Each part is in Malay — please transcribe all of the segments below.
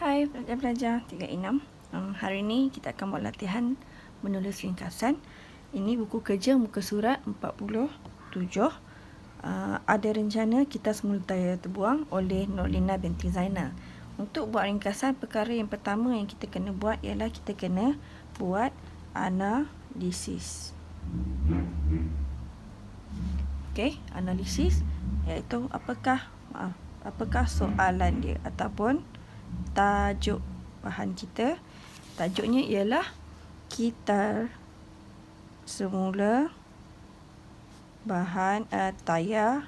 Hai pelajar-pelajar 3E6. Hari ini kita akan buat latihan menulis ringkasan. Ini buku kerja muka surat 47. Ada rencana kita semula daya terbuang oleh Nurlina binti Zainal. Untuk buat ringkasan, perkara yang pertama yang kita kena buat ialah kita kena buat analisis. Okey, analisis iaitu apakah soalan dia ataupun tajuk bahan kita. Tajuknya ialah kita semula bahan tayar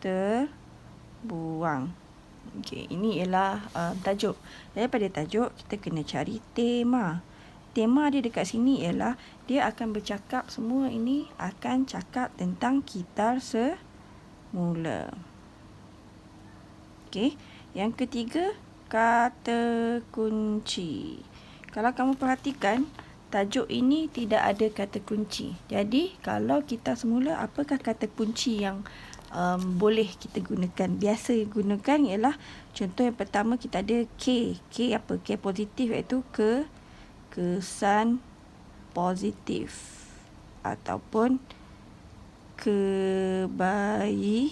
terbuang. Okey, ini ialah tajuk. Daripada tajuk kita kena cari tema. Tema dia dekat sini ialah dia akan bercakap, semua ini akan cakap tentang kita semula. Okey. Yang ketiga, kata kunci. Kalau kamu perhatikan, tajuk ini tidak ada kata kunci. Jadi, kalau kita semula, apakah kata kunci yang boleh kita gunakan? Biasa gunakan ialah, contoh yang pertama kita ada K. K apa? K positif iaitu kesan positif ataupun kebaikan.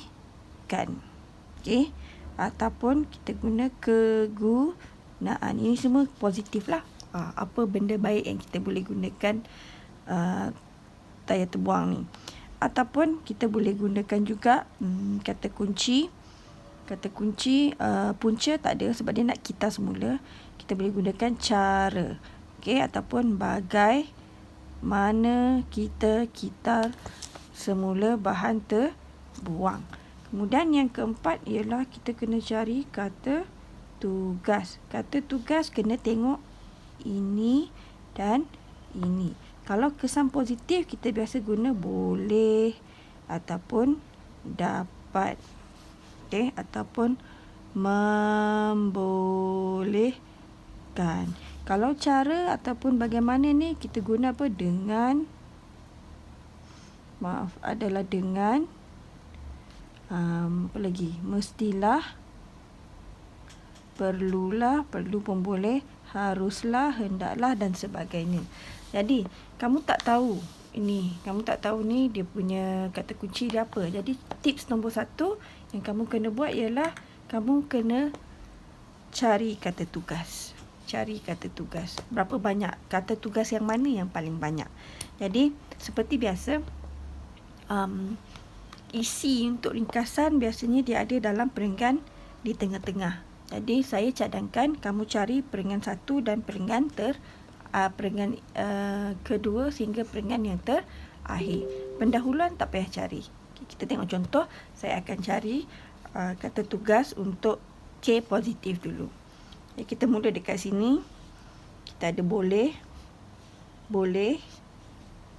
Okey. Ataupun kita guna kegunaan. Ini semua positif lah. Apa benda baik yang kita boleh gunakan tayar terbuang ni. Ataupun kita boleh gunakan juga kata kunci. Kata kunci punca tak ada sebab dia nak kita semula. Kita boleh gunakan cara. Okey, ataupun bagaimana kita semula bahan terbuang. Kemudian yang keempat ialah kita kena cari kata tugas. Kata tugas kena tengok ini dan ini. Kalau kesan positif kita biasa guna boleh ataupun dapat. Okey, ataupun membolehkan. Kalau cara ataupun bagaimana ni kita guna apa? Dengan apa lagi? Mestilah, perlulah, perlu pun boleh, haruslah, hendaklah dan sebagainya. Jadi, kamu tak tahu ni dia punya kata kunci dia apa. Jadi, tips nombor 1 yang kamu kena buat ialah kamu kena cari kata tugas. Cari kata tugas. Berapa banyak kata tugas yang mana yang paling banyak. Jadi, seperti biasa, isi untuk ringkasan biasanya dia ada dalam perenggan di tengah-tengah. Jadi saya cadangkan kamu cari perenggan 1 dan perenggan kedua sehingga perenggan yang terakhir. Pendahuluan tak payah cari. Kita tengok contoh. Saya akan cari kata tugas untuk K positif dulu. Jadi kita mula dekat sini. Kita ada boleh.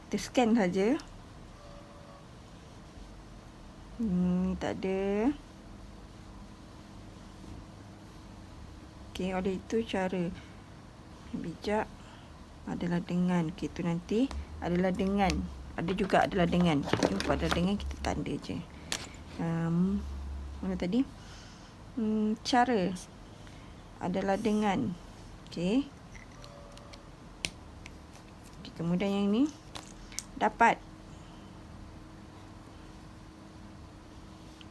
Kita scan saja. Tak ada. Okey, oleh itu cara bijak adalah dengan. Okey, itu nanti adalah dengan. Ada juga adalah dengan. Kita jumpa adalah dengan, kita tanda je. Mana tadi? Cara adalah dengan. Okey. Kemudian yang ini dapat.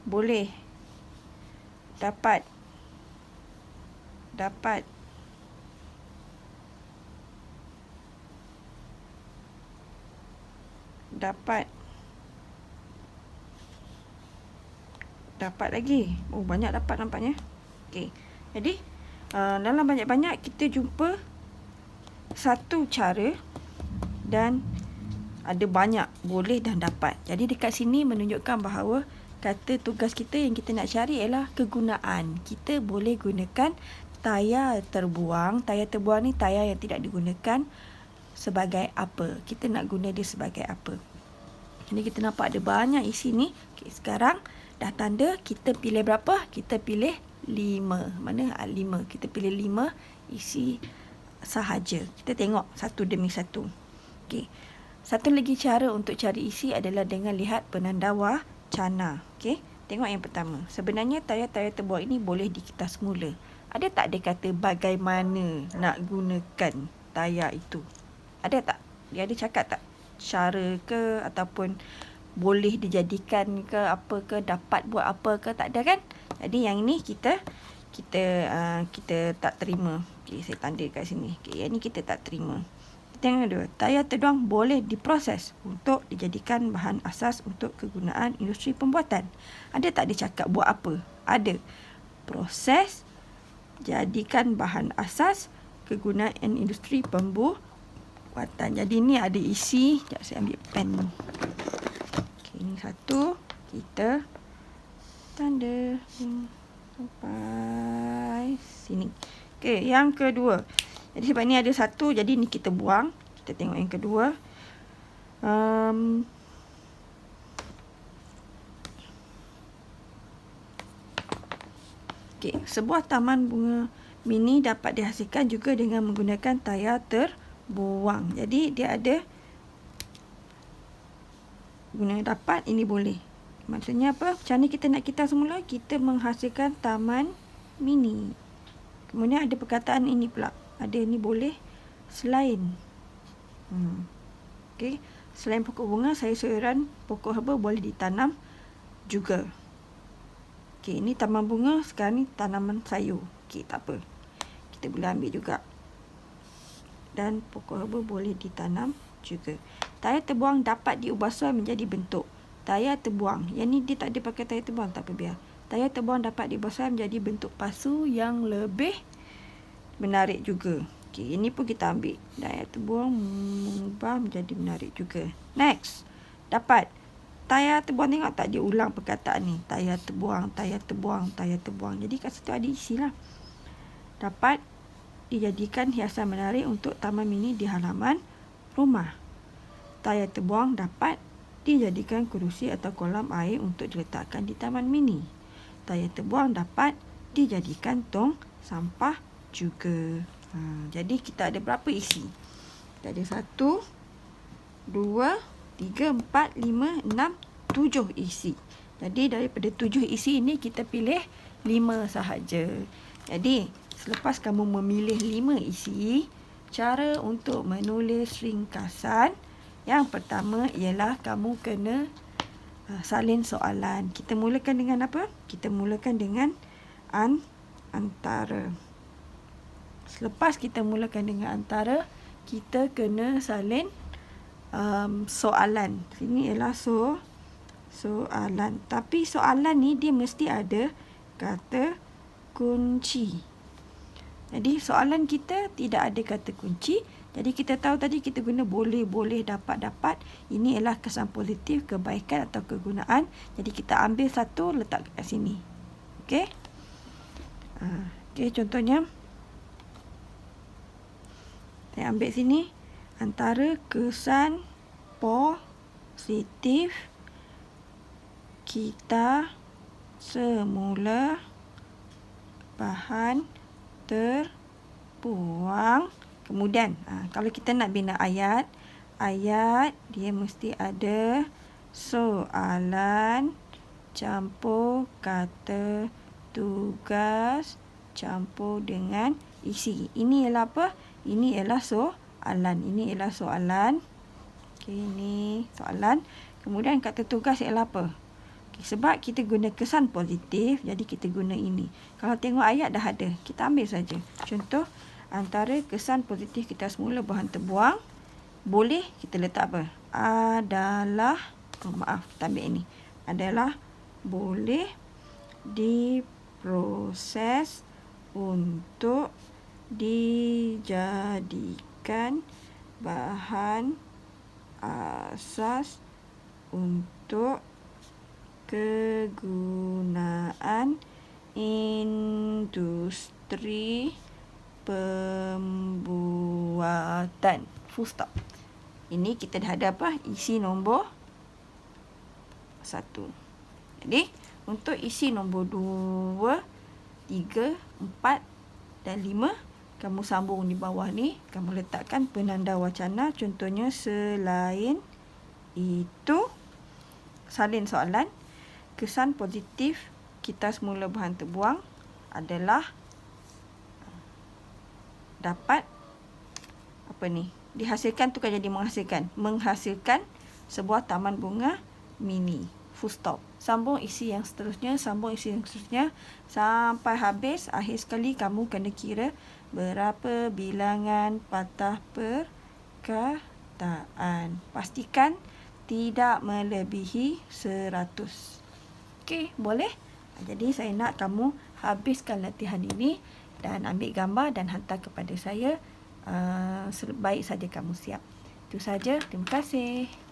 Boleh. Dapat. Dapat. Dapat. Dapat lagi. Oh, banyak dapat nampaknya. Okey. Jadi, dalam banyak-banyak kita jumpa satu cara dan ada banyak boleh dan dapat. Jadi, dekat sini menunjukkan bahawa kata tugas kita yang kita nak cari ialah kegunaan. Kita boleh gunakan tayar terbuang. Tayar terbuang ni tayar yang tidak digunakan sebagai apa. Kita nak guna dia sebagai apa. Jadi kita nampak ada banyak isi ni. Okay, sekarang dah tanda. Kita pilih berapa? Kita pilih 5. Mana? 5. Kita pilih 5 isi sahaja. Kita tengok satu demi satu. Okay. Satu lagi cara untuk cari isi adalah dengan lihat penanda wacana. Okey, tengok yang pertama. Sebenarnya tayar-tayar terbuang ini boleh dikita semula. Ada tak dia kata bagaimana nak gunakan tayar itu? Ada tak? Dia ada cakap tak? Cara ke ataupun boleh dijadikan ke apa ke, dapat buat apa ke, tak ada kan? Jadi yang ini kita tak terima. Okey, saya tanda kat sini. Okey, yang ni kita tak terima. Kita yang kedua, tayar terbuang boleh diproses untuk dijadikan bahan asas untuk kegunaan industri pembuatan. Ada tak dia cakap buat apa? Ada. Proses, jadikan bahan asas kegunaan industri pembuatan. Jadi ni ada isi. Sekejap saya ambil pen ni. Okey, ini satu. Kita tanda sampai sini. Okey, yang kedua. Jadi sebab ni ada satu, jadi ni kita buang. Kita tengok yang kedua. Okey, sebuah taman bunga mini dapat dihasilkan juga dengan menggunakan tayar terbuang. Jadi dia ada guna dapat, ini boleh. Maksudnya apa? Macam ni kita nak kita semula, kita menghasilkan taman mini. Kemudian ada perkataan ini pula. Ada ni boleh selain. Okey, selain pokok bunga, sayur-sayuran, pokok herba boleh ditanam juga. Okey, ini taman bunga, sekarang ni tanaman sayur. Okey, tak apa. Kita boleh ambil juga. Dan pokok herba boleh ditanam juga. Tayar terbuang dapat diubah suai menjadi bentuk. Tayar terbuang. Yang ni dia tak ada pakai tayar terbuang, tak apa biar. Tayar terbuang dapat diubah suai menjadi bentuk pasu yang lebih menarik juga. Okey, ini pun kita ambil. Tayar terbuang mengubah menjadi menarik juga. Next. Dapat. Tayar terbuang, tengok tak dia ulang perkataan ni. Tayar terbuang, tayar terbuang, tayar terbuang. Jadi kat situ ada isi lah. Dapat dijadikan hiasan menarik untuk taman mini di halaman rumah. Tayar terbuang dapat dijadikan kerusi atau kolam air untuk diletakkan di taman mini. Tayar terbuang dapat dijadikan tong sampah juga. Jadi kita ada berapa isi? Kita ada 1, 2, 3, 4, 5, 6, 7 isi. Jadi daripada 7 isi ini kita pilih 5 sahaja. Jadi selepas kamu memilih 5 isi, cara untuk menulis ringkasan yang pertama ialah kamu kena salin soalan. Kita mulakan dengan apa? Kita mulakan dengan antara. Selepas kita mulakan dengan antara, kita kena salin soalan. Sini ialah soalan. Tapi soalan ni dia mesti ada kata kunci. Jadi soalan kita tidak ada kata kunci. Jadi kita tahu tadi kita guna boleh, dapat. Ini ialah kesan positif, kebaikan atau kegunaan. Jadi kita ambil satu, letak kat sini. Okey? Okey, contohnya. Saya ambil sini. Antara kesan positif kita semula bahan terbuang. Kemudian, kalau kita nak bina ayat dia mesti ada soalan campur kata tugas campur dengan isi. Ini ialah apa? Ini ialah soalan. Okey, ini soalan. Kemudian kata tugas ialah apa? Okay, sebab kita guna kesan positif, jadi kita guna ini. Kalau tengok ayat dah ada, kita ambil saja. Contoh, antara kesan positif kita semula bahan terbuang, boleh kita letak apa? Adalah, kita ambil ini. Adalah boleh diproses untuk dijadikan bahan asas untuk kegunaan industri pembuatan. Full stop. Ini kita dah ada apa? Isi nombor 1. Jadi, untuk isi nombor 2, 3, 4 dan 5, kamu sambung di bawah ni. Kamu letakkan penanda wacana. Contohnya, selain itu, salin soalan. Kesan positif kita semula bahan terbuang adalah dapat apa ni? Dihasilkan tu kan jadi menghasilkan sebuah taman bunga mini. Full stop. Sambung isi yang seterusnya, sampai habis. Akhir sekali kamu kena kira berapa bilangan patah perkataan. Pastikan tidak melebihi 100. Okey, boleh? Jadi saya nak kamu habiskan latihan ini dan ambil gambar dan hantar kepada saya. Sebaik saja kamu siap. Itu saja. Terima kasih.